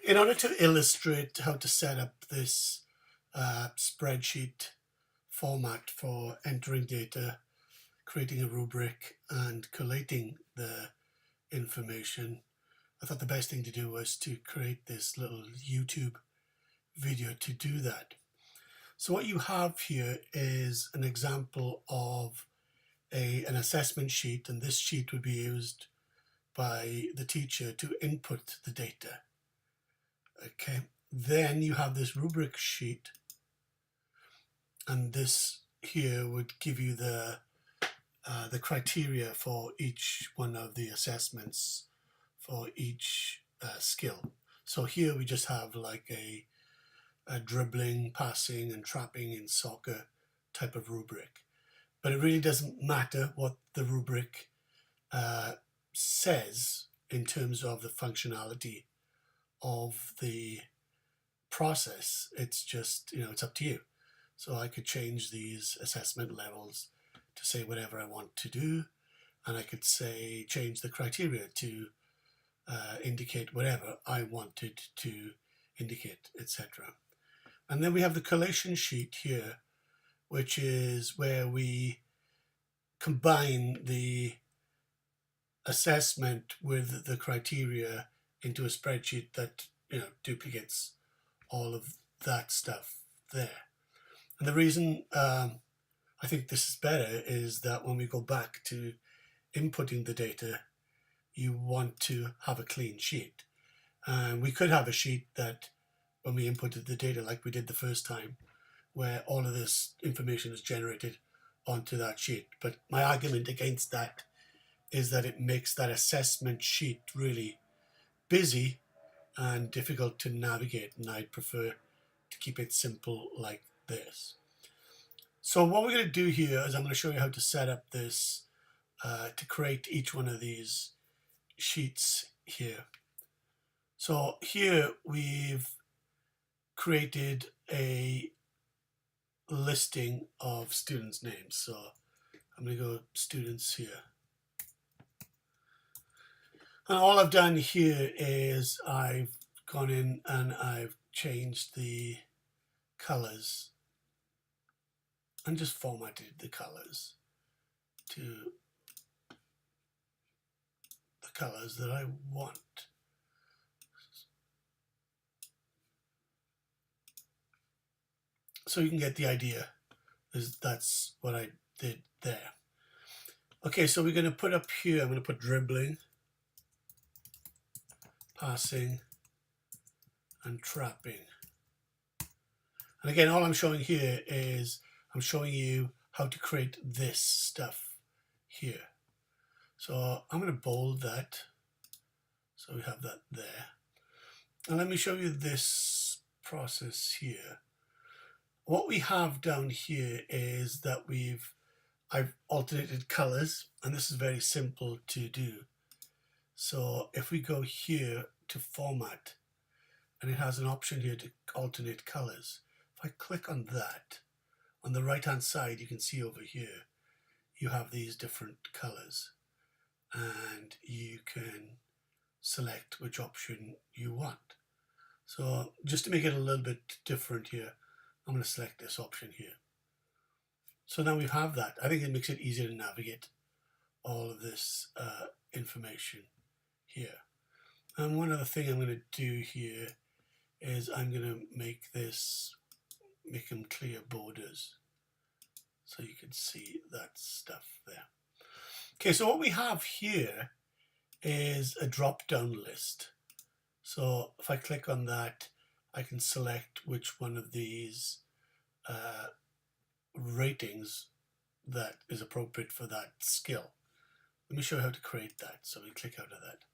In order to illustrate how to set up this spreadsheet format for entering data, creating a rubric, and collating the information, I thought the best thing to do was to create this little YouTube video to do that. So what you have here is an example of an assessment sheet, and this sheet would be used by the teacher to input the data. Okay, then you have this rubric sheet, and this here would give you the criteria for each one of the assessments for each skill. So here we just have like a dribbling, passing, and trapping in soccer type of rubric. But it really doesn't matter what the rubric says in terms of the functionality of the process. It's just, it's up to you. So I could change these assessment levels to say whatever I want to do, and I could say change the criteria to indicate whatever I wanted to indicate, etc. And then we have the collation sheet here, which is where we combine the assessment with the criteria into a spreadsheet that duplicates all of that stuff there. And the reason I think this is better is that when we go back to inputting the data, you want to have a clean sheet. And we could have a sheet that when we inputted the data like we did the first time, where all of this information is generated onto that sheet. But my argument against that is that it makes that assessment sheet really busy and difficult to navigate, and I'd prefer to keep it simple like this. So what we're going to do here is I'm going to show you how to set up this to create each one of these sheets here. So here we've created a listing of students' names. So I'm going to go students here. And all I've done here is I've gone in and I've changed the colors and just formatted the colors to the colors that I want. So you can get the idea. That's what I did there. Okay, so we're going to put up here, I'm going to put dribbling, passing, and trapping. And again, all I'm showing here is I'm showing you how to create this stuff here. So I'm going to bold that. So we have that there. And let me show you this process here. What we have down here is that I've alternated colors, and this is very simple to do. So if we go here to format, and it has an option here to alternate colors. If I click on that, on the right hand side you can see over here you have these different colors, and you can select which option you want. So just to make it a little bit different here, I'm going to select this option here. So now we have that. I think it makes it easier to navigate all of this information here. And one other thing I'm going to do here is I'm going to make them clear borders so you can see that stuff there. Okay, so what we have here is a drop-down list. So if I click on that, I can select which one of these ratings that is appropriate for that skill. Let me show you how to create that. So we click out of that.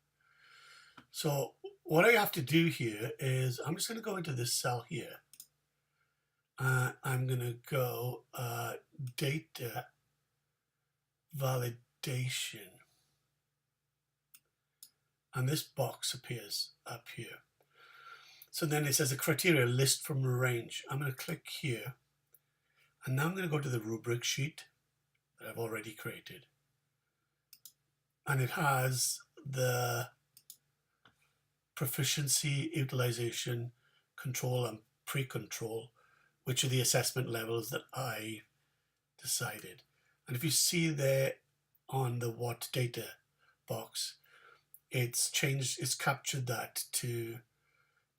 So what I have to do here is I'm just going to go into this cell here. I'm going to go data validation. And this box appears up here. So then it says a criteria list from a range. I'm going to click here. And now I'm going to go to the rubric sheet that I've already created. And it has the proficiency, utilization, control, and pre-control, which are the assessment levels that I decided. And if you see there on the what data box, it's changed, it's captured that to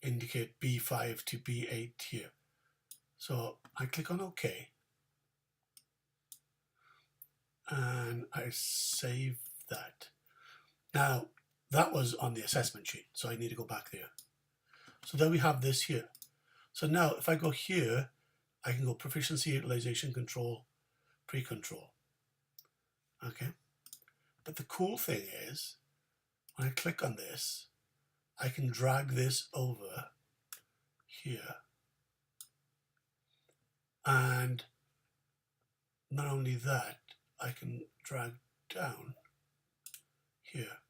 indicate B5 to B8 here. So I click on OK and I save that. Now that was on the assessment sheet, so I need to go back there. So then we have this here. So now if I go here, I can go proficiency, utilization, control, pre-control. Okay. But the cool thing is, when I click on this, I can drag this over here. And not only that, I can drag down here.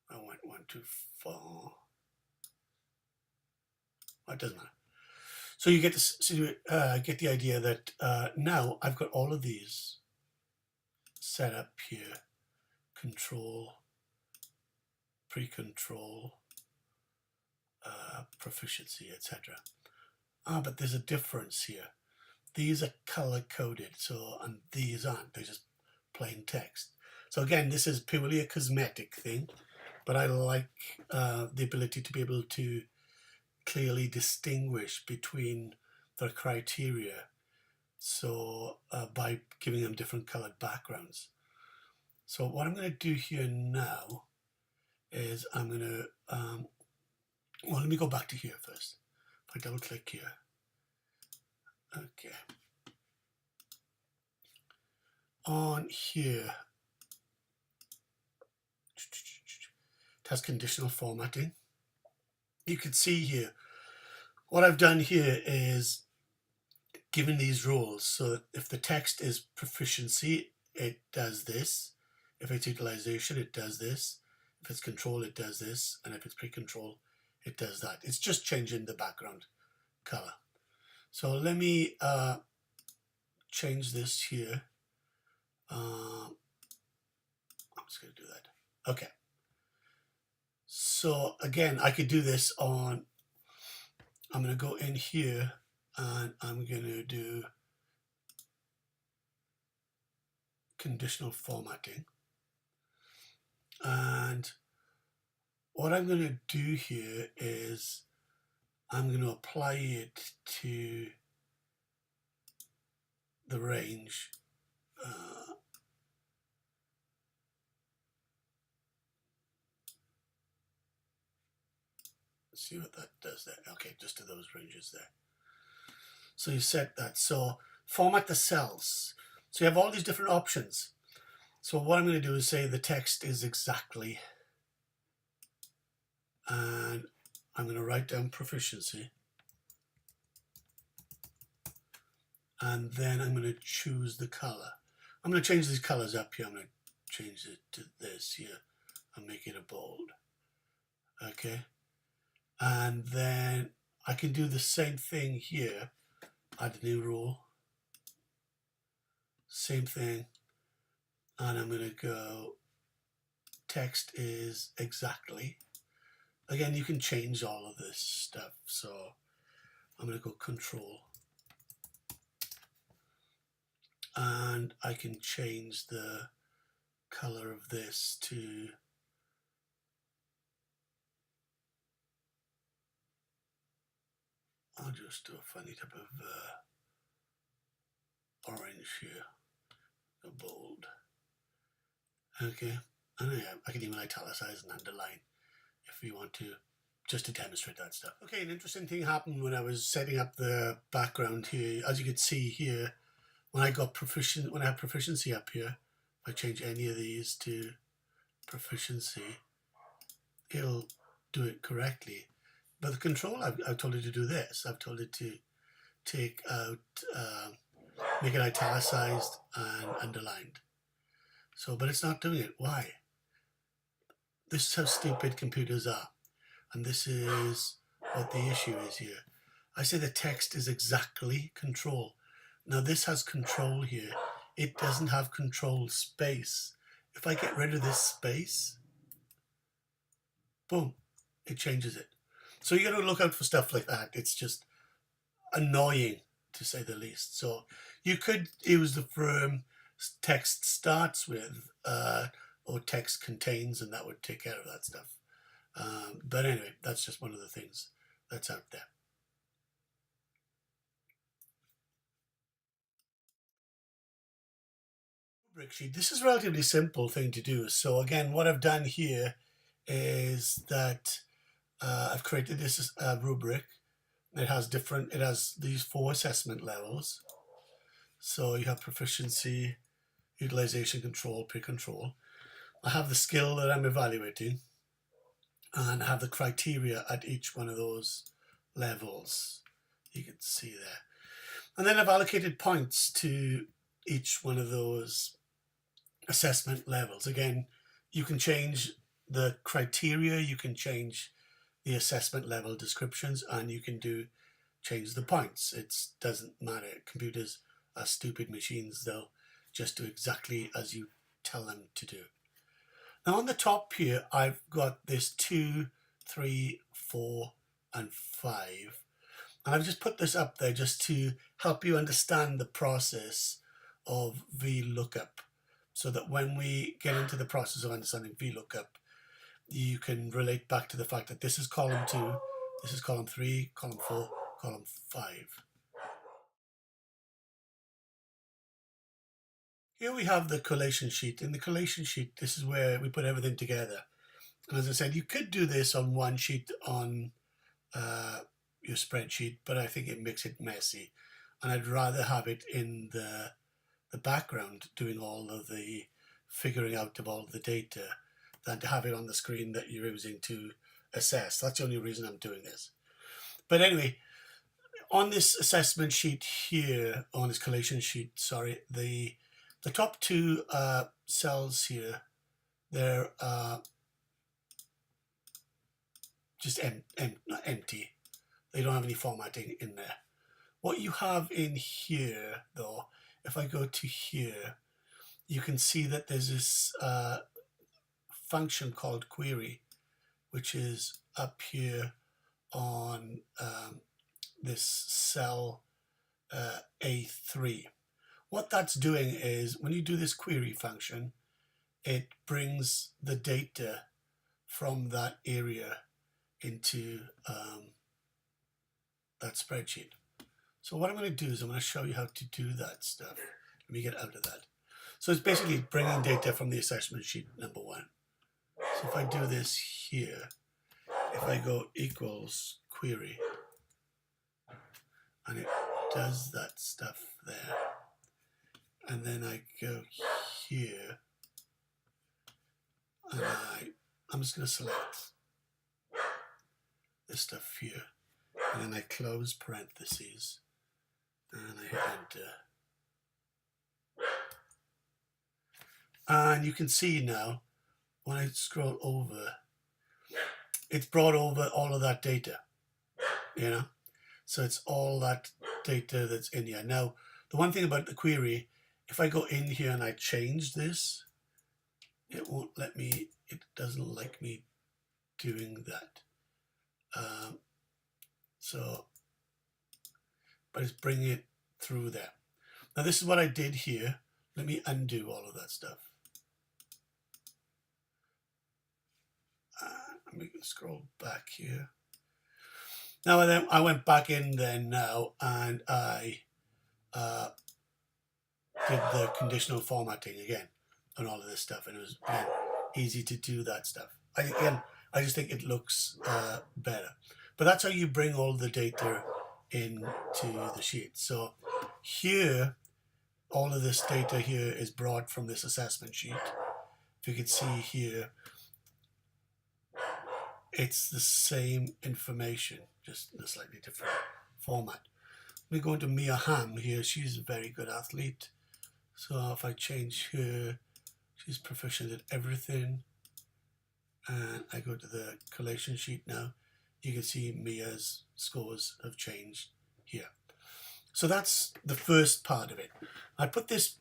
I went one too far. Oh, it doesn't matter. So you get to get the idea that now I've got all of these set up here. Control, pre-control, proficiency, etc. But there's a difference here. These are color coded, so, and these aren't, they're just plain text. So again, this is purely a cosmetic thing, but I like the ability to be able to clearly distinguish between the criteria, so by giving them different colored backgrounds. So what I'm going to do here now is I'm going to, well, let me go back to here first. If I double click here. Okay. On here, it has conditional formatting. You can see here, what I've done here is given these rules. So if the text is proficiency, it does this. If it's utilization, it does this. If it's control, it does this. And if it's pre-control, it does that. It's just changing the background color. So let me change this here. I'm just going to do that. Okay. So again, I could do this on, I'm going to go in here and I'm going to do conditional formatting. And what I'm going to do here is I'm going to apply it to the range. See what that does there. Okay, just to those ranges there. So you set that. So format the cells. So you have all these different options. So what I'm going to do is say the text is exactly, and I'm going to write down proficiency. And then I'm going to choose the color. I'm going to change these colors up here. I'm going to change it to this here and make it a bold. Okay. And then I can do the same thing here. Add a new rule. Same thing. And I'm going to go text is exactly. Again, you can change all of this stuff. So I'm going to go control. And I can change the color of this to I'll just do a funny type of orange here, a bold. Okay, and yeah, I can even italicize and underline if you want to, just to demonstrate that stuff. Okay, an interesting thing happened when I was setting up the background here. As you can see here, when I got when I have proficiency up here, if I change any of these to proficiency, it'll do it correctly. But the control, I've told it to do this. I've told it to take out, make it italicized and underlined. So, but it's not doing it. Why? This is how stupid computers are. And this is what the issue is here. I say the text is exactly control. Now this has control here. It doesn't have control space. If I get rid of this space, boom, it changes it. So you got to look out for stuff like that. It's just annoying, to say the least. So you could use the firm text starts with or text contains, and that would take care of that stuff. But anyway, that's just one of the things that's out there. Rubric sheet. This is a relatively simple thing to do. So again, what I've done here is that I've created this rubric. It has these 4 assessment levels. So you have proficiency, utilization, control, pre-control. I have the skill that I'm evaluating, and I have the criteria at each one of those levels. You can see there. And then I've allocated points to each one of those assessment levels. Again, you can change the criteria, you can change the assessment level descriptions, and you can change the points. It doesn't matter. Computers are stupid machines. They'll just do exactly as you tell them to do. Now on the top here, I've got this 2, 3, 4, and 5. And I've just put this up there just to help you understand the process of VLookup, so that when we get into the process of understanding VLookup, you can relate back to the fact that this is column 2, this is column 3, column 4, column 5. Here we have the collation sheet. In the collation sheet, this is where we put everything together. And as I said, you could do this on one sheet on your spreadsheet, but I think it makes it messy. And I'd rather have it in the background doing all of the figuring out of all the data than to have it on the screen that you're using to assess. That's the only reason I'm doing this. But anyway, on this assessment sheet here, on this collation sheet, sorry, the top 2 cells here, they're just empty. They don't have any formatting in there. What you have in here, though, if I go to here, you can see that there's this function called query, which is up here on this cell A3. What that's doing is when you do this query function, it brings the data from that area into that spreadsheet. So what I'm going to do is I'm going to show you how to do that stuff. Let me get out of that. So it's basically bringing data from the assessment sheet, number 1. So if I do this here, if I go equals query, and it does that stuff there, and then I go here, and I'm just going to select this stuff here, and then I close parentheses, and I hit enter. And you can see now, when I scroll over, it's brought over all of that data, you know? So it's all that data that's in here. Now, the one thing about the query, if I go in here and I change this, it won't let me, it doesn't like me doing that. But it's bringing it through there. Now this is what I did here. Let me undo all of that stuff. We can scroll back here. Now then, I went back in then now, and I did the conditional formatting again on all of this stuff, and it was again easy to do that stuff. I just think it looks better. But that's how you bring all the data into the sheet. So here, all of this data here is brought from this assessment sheet. If you can see here, it's the same information, just in a slightly different format. We go into Mia Hamm here. She's a very good athlete. So if I change her, she's proficient at everything. And I go to the collation sheet now. You can see Mia's scores have changed here. So that's the first part of it. I put this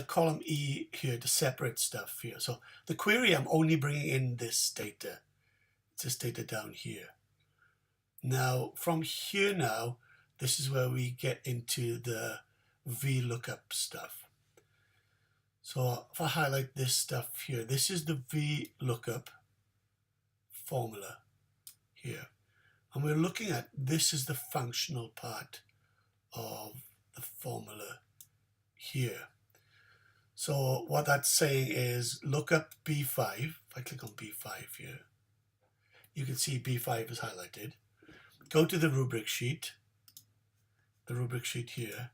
column E here to separate stuff here. So the query, I'm only bringing in this data. It's this data down here. Now, from here now, this is where we get into the VLookup stuff. So if I highlight this stuff here, this is the VLookup formula here. And we're looking at, this is the functional part of the formula here. So what that's saying is look up B5. If I click on B5 here, you can see B5 is highlighted. Go to the rubric sheet here,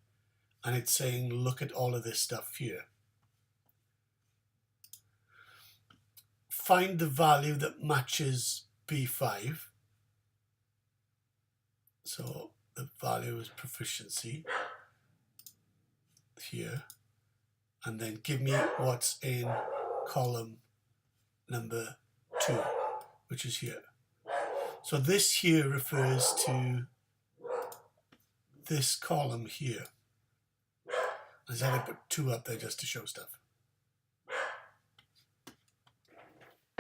and it's saying look at all of this stuff here. Find the value that matches B5. So the value is proficiency here. And then give me what's in column number 2, which is here. So this here refers to this column here. I just had to put 2 up there just to show stuff.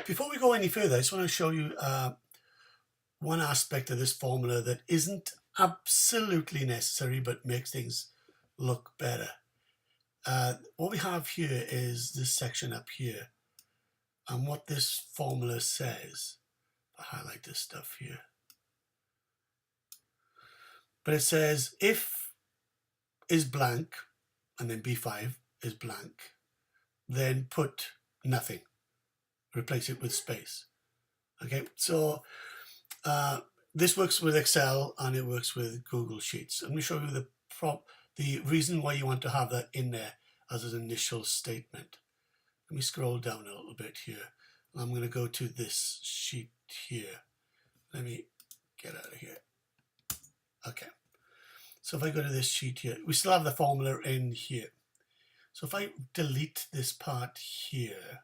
Before we go any further, I just want to show you one aspect of this formula that isn't absolutely necessary but makes things look better. What we have here is this section up here, and what this formula says. I highlight this stuff here, but it says if is blank and then B5 is blank, then put nothing, replace it with space. Okay, so this works with Excel and it works with Google Sheets. Let me show you the reason why you want to have that in there as an initial statement. Let me scroll down a little bit here. I'm going to go to this sheet here. Let me get out of here. Okay. So if I go to this sheet here, we still have the formula in here. So if I delete this part here,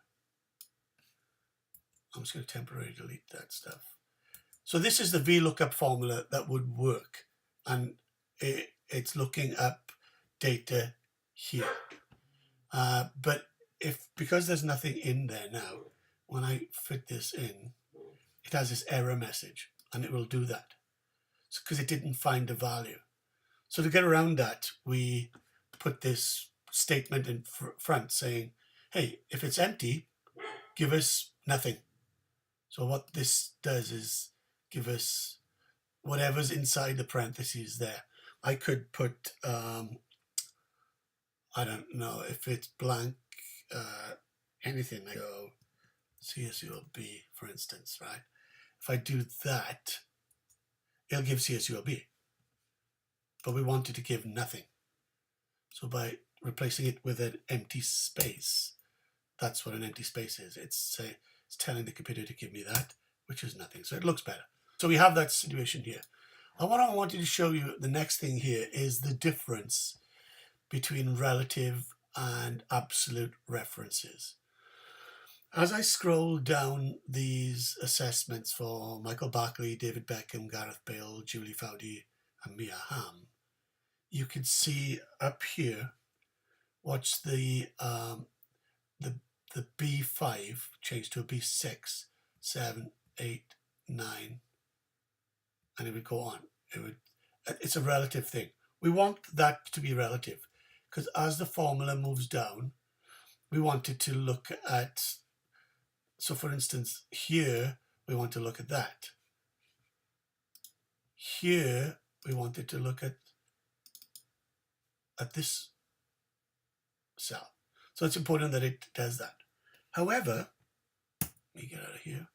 I'm just going to temporarily delete that stuff. So this is the VLookup formula that would work, and it's looking up data here. But because there's nothing in there now, when I fit this in, it has this error message, and it will do that because it didn't find a value. So to get around that, we put this statement in front saying, hey, if it's empty, give us nothing. So what this does is give us whatever's inside the parentheses there. I could put, I don't know, if it's blank, anything, like go CSULB, for instance, right? If I do that, it'll give CSULB. But we wanted to give nothing. So by replacing it with an empty space, that's what an empty space is. It's telling the computer to give me that, which is nothing. So it looks better. So we have that situation here. And what I wanted to show you, the next thing here, is the difference between relative and absolute references. As I scroll down these assessments for Michael Barkley, David Beckham, Gareth Bale, Julie Ph.D, and Mia Hamm, you can see up here, watch the B5 change to a B6, 7, 8, 9, and it would go on. It's a relative thing. We want that to be relative because as the formula moves down, we want it to look at, so for instance, here, we want to look at that. Here, we want it to look at this cell. So it's important that it does that. However, let me get out of here.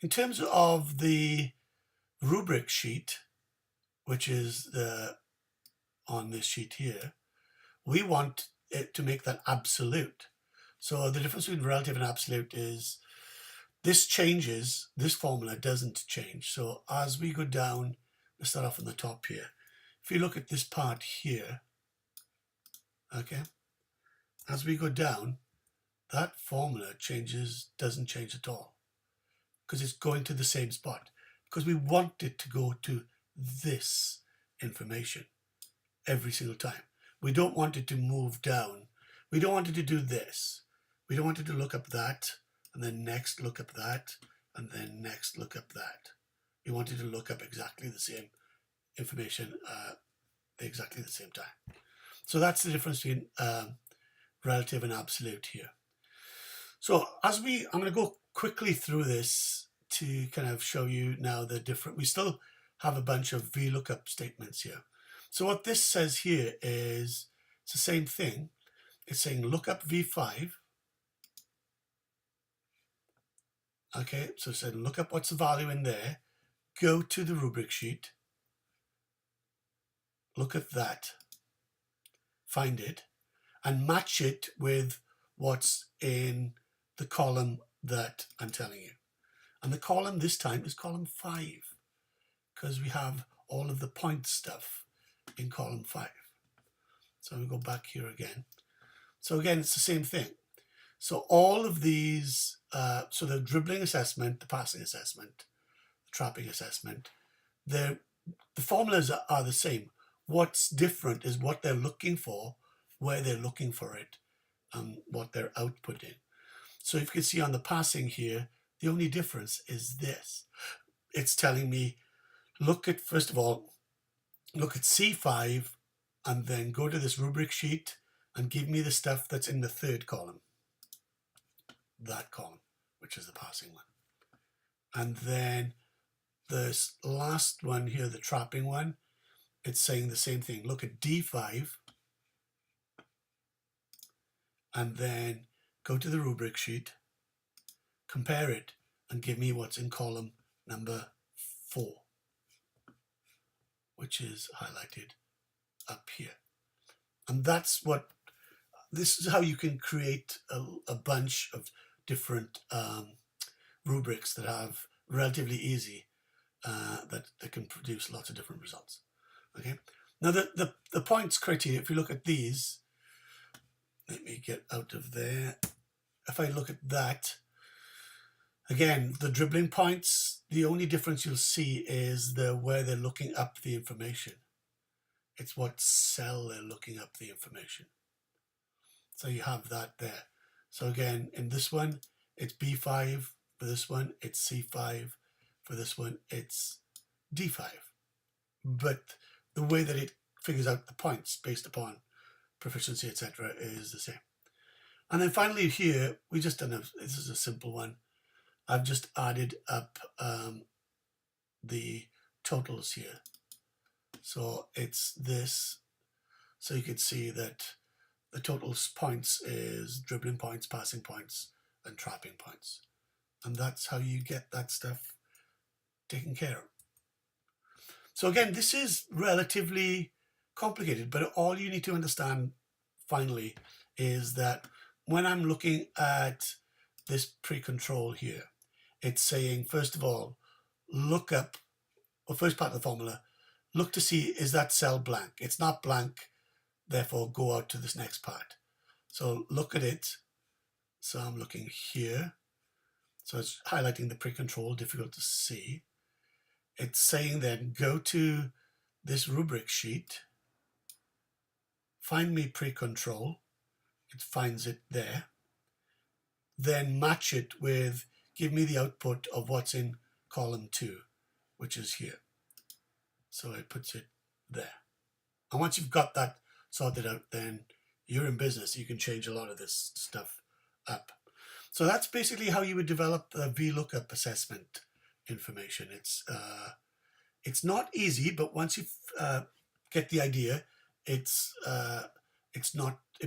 In terms of the rubric sheet, which is on this sheet here, we want it to make that absolute. So the difference between relative and absolute is this changes, this formula doesn't change. So as we go down, let's start off on the top here. If you look at this part here, okay, as we go down, that formula doesn't change at all because it's going to the same spot because we want it to go to this information every single time. We don't want it to move down. We don't want it to do this. We don't want it to look up that and then next look up that and then next look up that. You wanted to look up exactly the same information exactly the same time. So that's the difference between relative and absolute here. So I'm going to go quickly through this to kind of show you now the different, we still have a bunch of VLookup statements here. So what this says here is, it's the same thing. It's saying look up V5. Okay, so it said look up what's the value in there, go to the rubric sheet, look at that, find it, and match it with what's in the column that I'm telling you. And the column this time is column 5, because we have all of the point stuff in column 5. So we go back here again. So again, it's the same thing. So all of these, so the dribbling assessment, the passing assessment, the trapping assessment, the formulas are the same. What's different is what they're looking for, where they're looking for it, and what they're outputting. So if you can see on the passing here, the only difference is this. It's telling me, look at, first of all, look at C5, and then go to this rubric sheet and give me the stuff that's in the third column. That column, which is the passing one. And then this last one here, the trapping one, it's saying the same thing. Look at D5 and then go to the rubric sheet, compare it, and give me what's in column number 4, which is highlighted up here. And that's what, this is how you can create a bunch of different rubrics that have relatively easy, that can produce lots of different results. Okay. Now the points criteria, if you look at these, let me get out of there. If I look at that, again, the dribbling points, the only difference you'll see is where they're looking up the information. It's what cell they're looking up the information. So you have that there. So again, in this one, it's B5. For this one, it's C5. For this one, it's D5. But the way that it figures out the points based upon proficiency, etc., is the same. And then finally here, we just done this is a simple one. I've just added up the totals here. So it's this. So you can see that the total points is dribbling points, passing points, and trapping points. And that's how you get that stuff taken care of. So again, this is relatively complicated, but all you need to understand finally is that when I'm looking at this pre-control here, it's saying, first of all, look up, or first part of the formula, look to see, is that cell blank? It's not blank, therefore go out to this next part. So look at it. So I'm looking here. So it's highlighting the pre-control, difficult to see. It's saying then go to this rubric sheet, find me pre-control, it finds it there, then match it with, give me the output of what's in column 2, which is here. So it puts it there. And once you've got that sorted out, then you're in business. You can change a lot of this stuff up. So that's basically how you would develop the VLookup assessment information. It's not easy, but once you get the idea, it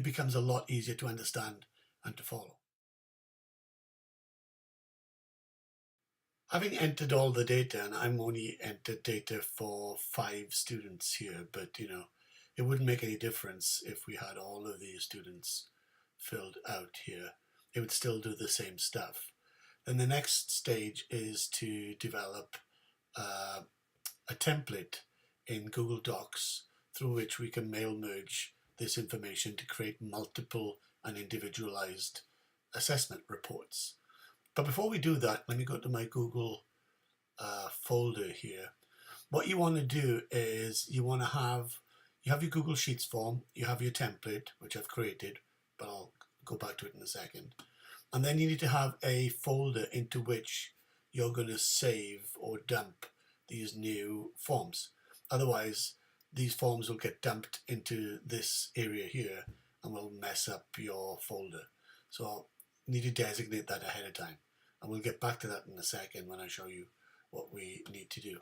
becomes a lot easier to understand and to follow. Having entered all the data, and I'm only entered data for 5 students here, but you know, it wouldn't make any difference if we had all of these students filled out here. It would still do the same stuff. Then the next stage is to develop a template in Google Docs through which we can mail merge this information to create multiple and individualized assessment reports. But before we do that, let me go to my Google folder here. What you want to do is you have your Google Sheets form, you have your template, which I've created, but I'll go back to it in a second. And then you need to have a folder into which you're going to save or dump these new forms. Otherwise, these forms will get dumped into this area here and will mess up your folder. So you need to designate that ahead of time. And we'll get back to that in a second when I show you what we need to do.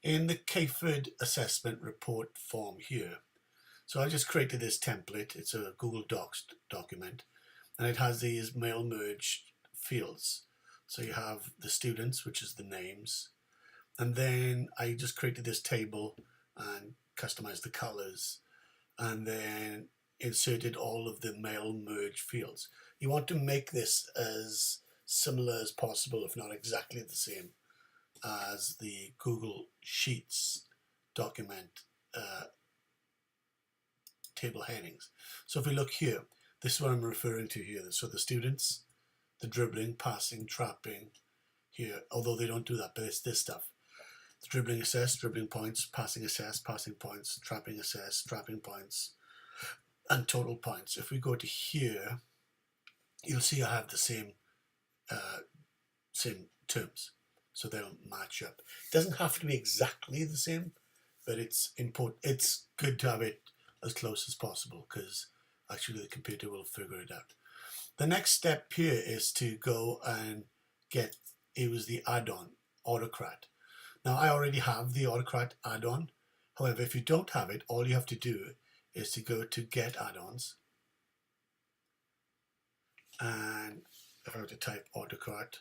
In the CAHPERD assessment report form here, so I just created this template. It's a Google Docs document, and it has these mail merge fields. So you have the students, which is the names, and then I just created this table and customized the colors, and then inserted all of the mail merge fields. You want to make this as similar as possible, if not exactly the same as the Google Sheets document table headings. So if we look here, this is what I'm referring to here. So the students, the dribbling, passing, trapping here, although they don't do that, but it's this stuff. The dribbling assess, dribbling points, passing assess, passing points, trapping assess, trapping points, and total points. If we go to here, you'll see I have the same terms, so they'll match up. It doesn't have to be exactly the same, but it's important. It's good to have it as close as possible because actually the computer will figure it out. The next step here is to go and use the add-on Autocrat. Now I already have the Autocrat add-on. However, if you don't have it, all you have to do is to go to Get Add-ons, and if I were to type Autocrat,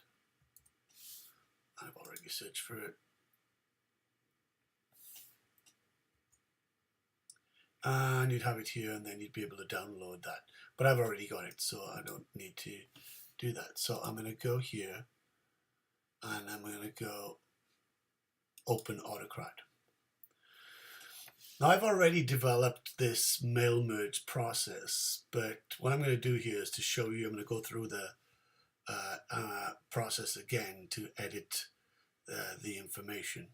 I've already searched for it, and you'd have it here, and then you'd be able to download that. But I've already got it, so I don't need to do that. So I'm going to go here, and I'm going to go Open Autocrat. Now I've already developed this mail merge process, but what I'm going to do here is to show you, I'm going to go through the process again to edit the information.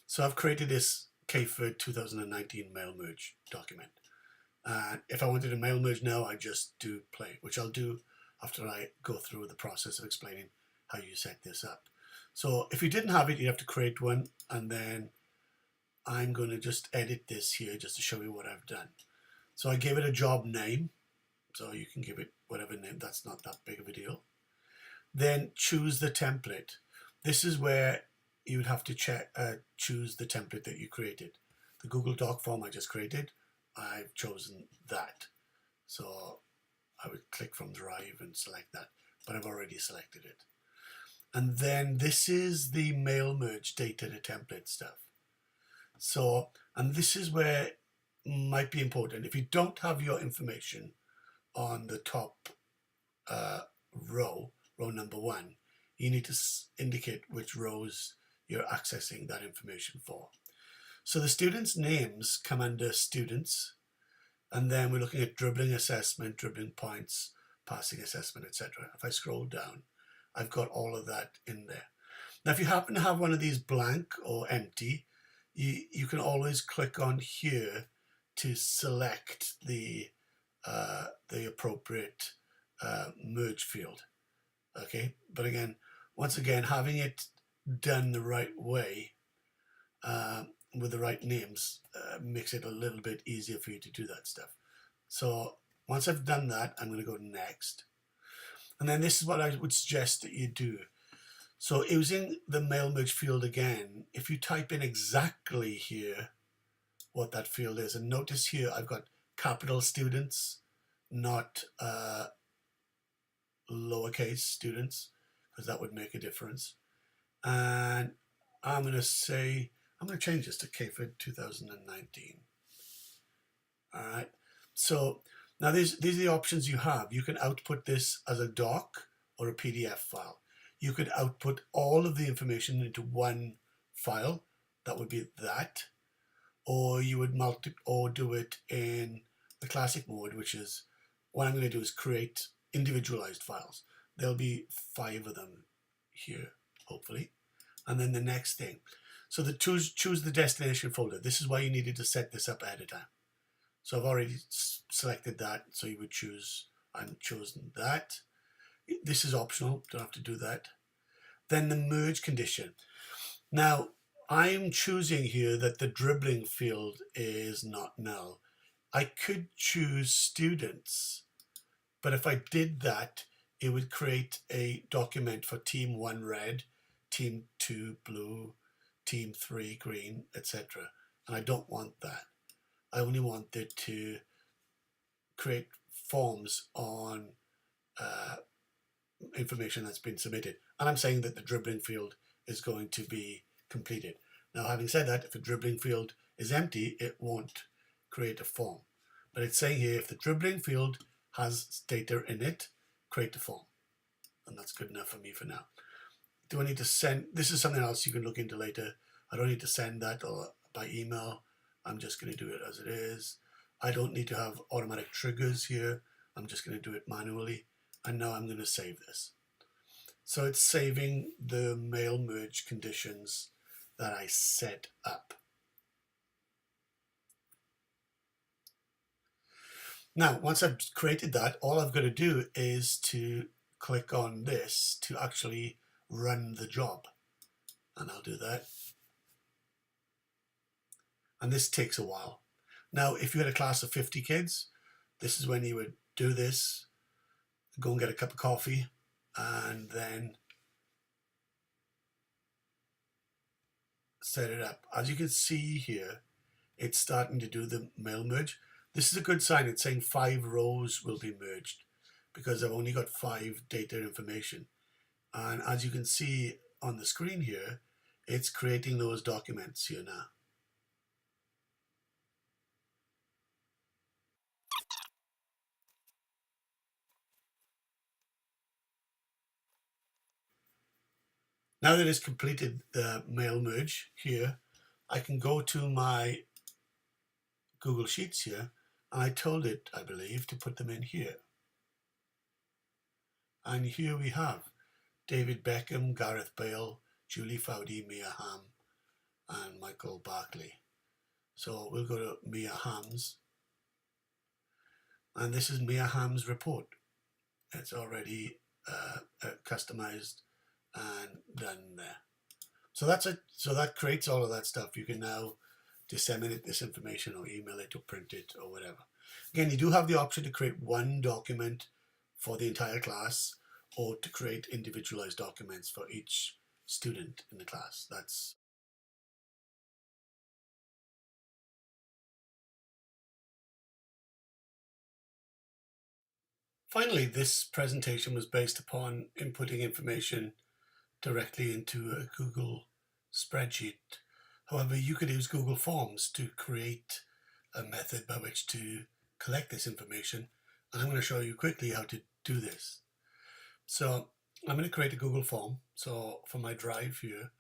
So I've created this CAHPERD 2019 mail merge document. And if I wanted to mail merge now, I just do play, which I'll do after I go through the process of explaining how you set this up. So if you didn't have it, you have to create one, and then I'm going to just edit this here just to show you what I've done. So I gave it a job name, so you can give it whatever name, that's not that big of a deal. Then choose the template. This is where you would have to choose the template that you created. The Google Doc form I just created, I've chosen that. So I would click from Drive and select that, but I've already selected it. And then this is the mail merge data to template stuff. So, and this is where it might be important. If you don't have your information on the top row number 1, you need to indicate which rows you're accessing that information for. So the students' names come under students, and then we're looking at dribbling assessment, dribbling points, passing assessment, etc. If I scroll down, I've got all of that in there. Now, if you happen to have one of these blank or empty, you can always click on here to select the appropriate merge field. Okay, but again, once again, having it done the right way with the right names makes it a little bit easier for you to do that stuff. So once I've done that, I'm going to go next. And then this is what I would suggest that you do. So using the mail merge field again, if you type in exactly here what that field is, and notice here I've got capital students, not lowercase students, because that would make a difference. And I'm going to change this to CAHPERD 2019. All right. So now these are the options you have. You can output this as a doc or a PDF file. You could output all of the information into one file. That would be that. Or you would do it in the classic mode, which is what I'm going to do is create individualized files. There'll be 5 of them here, hopefully. And then the next thing. So choose the destination folder. This is why you needed to set this up ahead of time. So I've already selected that. So you would choose, I'm chosen that. This is optional, don't have to do that. Then the merge condition. Now, I'm choosing here that the dribbling field is not null. I could choose students, but if I did that, it would create a document for team 1 red, team 2 blue, team 3 green, etc. And I don't want that. I only want it to create forms on information that's been submitted. And I'm saying that the dribbling field is going to be completed. Now, having said that, if the dribbling field is empty, it won't create a form. But it's saying here, if the dribbling field has data in it, create a form. And that's good enough for me for now. Do I need to send, this is something else you can look into later. I don't need to send that or by email. I'm just going to do it as it is. I don't need to have automatic triggers here. I'm just going to do it manually. And now I'm going to save this. So it's saving the mail merge conditions that I set up. Now, once I've created that, all I've got to do is to click on this to actually run the job. And I'll do that. And this takes a while. Now, if you had a class of 50 kids, this is when you would do this, go and get a cup of coffee, and then set it up. As you can see here, it's starting to do the mail merge. This is a good sign. It's saying 5 rows will be merged because I've only got 5 data information. And as you can see on the screen here, it's creating those documents here now. Now that it's completed the mail merge here, I can go to my Google Sheets here, and I told it, I believe, to put them in here. And here we have David Beckham, Gareth Bale, Julie Ph.D, Mia Hamm, and Michael Barkley. So we'll go to Mia Hamm's, and this is Mia Hamm's report. It's already customized and done there. So that's it. So that creates all of that stuff. You can now disseminate this information or email it or print it or whatever. Again, you do have the option to create one document for the entire class or to create individualized documents for each student in the class. That's finally, this presentation was based upon inputting information directly into a Google spreadsheet. However, you could use Google Forms to create a method by which to collect this information. And I'm going to show you quickly how to do this. So I'm going to create a Google form. So for my drive here,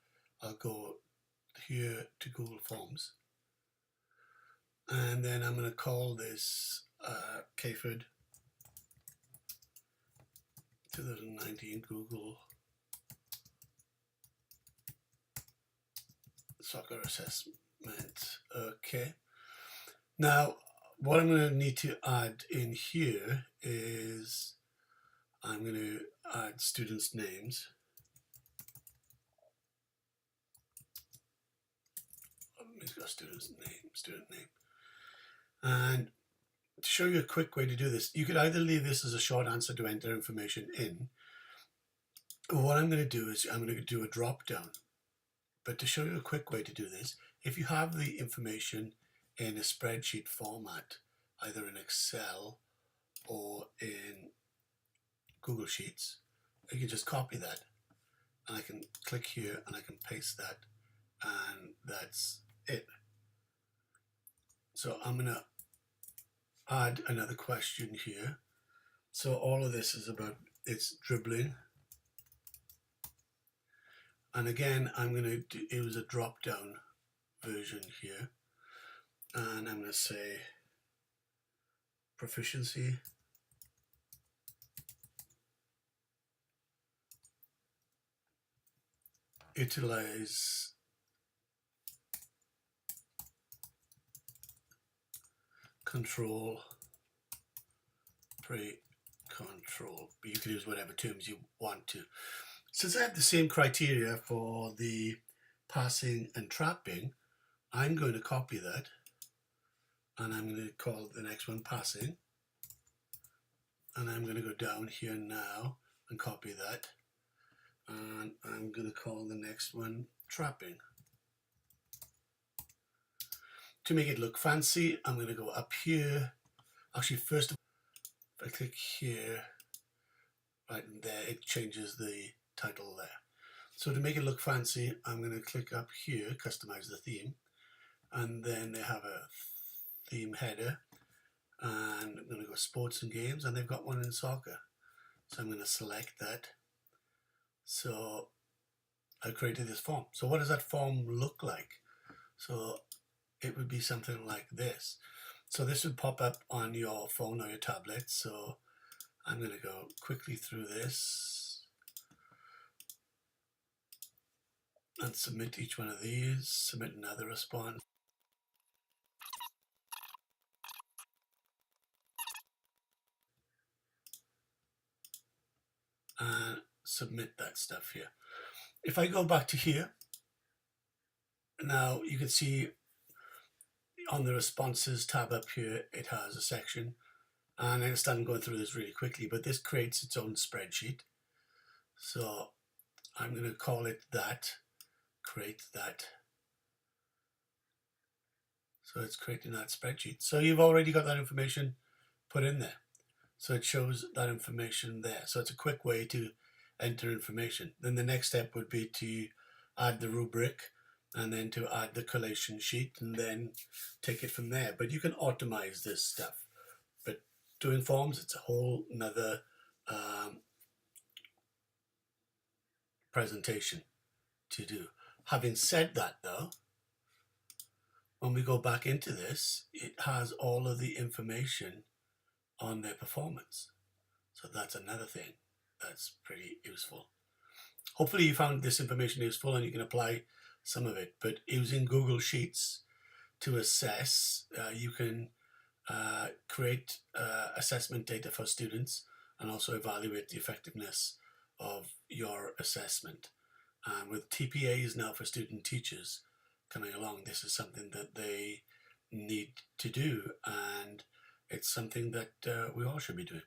I'll go here to Google Forms. And then I'm going to call this CAHPERD 2019 Google Soccer Assessment. Okay. Now, what I'm going to need to add in here is I'm going to add students' names. It's got student name. And to show you a quick way to do this, you could either leave this as a short answer to enter information in, or what I'm going to do is I'm going to do a drop down. But to show you a quick way to do this, if you have the information in a spreadsheet format, either in Excel or in Google Sheets, you can just copy that. And I can click here and I can paste that. And that's it. So I'm going to add another question here. So all of this is about it's dribbling. And again, I'm going to use a drop down version here. And I'm going to say proficiency. Utilize control pre control, but you can use whatever terms you want to. Since I have the same criteria for the passing and trapping, I'm going to copy that, and I'm going to call the next one passing, and I'm going to go down here now and copy that, and I'm going to call the next one trapping. To make it look fancy, I'm going to go up here. Actually, first, if I click here, right there, it changes the title there. So to make it look fancy, I'm going to click up here, customize the theme, and then they have a theme header, and I'm going to go sports and games, and they've got one in soccer. So I'm going to select that. So I created this form. So what does that form look like? So it would be something like this. So this would pop up on your phone or your tablet. So I'm going to go quickly through this and submit each one of these, submit another response. And submit that stuff here. If I go back to here, now you can see on the responses tab up here, it has a section. And I understand I'm going through this really quickly, but this creates its own spreadsheet. So I'm going to call it that, create that. So it's creating that spreadsheet. So you've already got that information put in there. So it shows that information there. So it's a quick way to enter information. Then the next step would be to add the rubric and then to add the collation sheet and then take it from there. But you can automate this stuff. But doing forms, it's a whole nother presentation to do. Having said that though, when we go back into this, it has all of the information on their performance. So that's another thing that's pretty useful. Hopefully you found this information useful and you can apply some of it, but using Google Sheets to assess, you can create assessment data for students and also evaluate the effectiveness of your assessment. And with TPAs now for student teachers coming along, this is something that they need to do, and it's something that we all should be doing.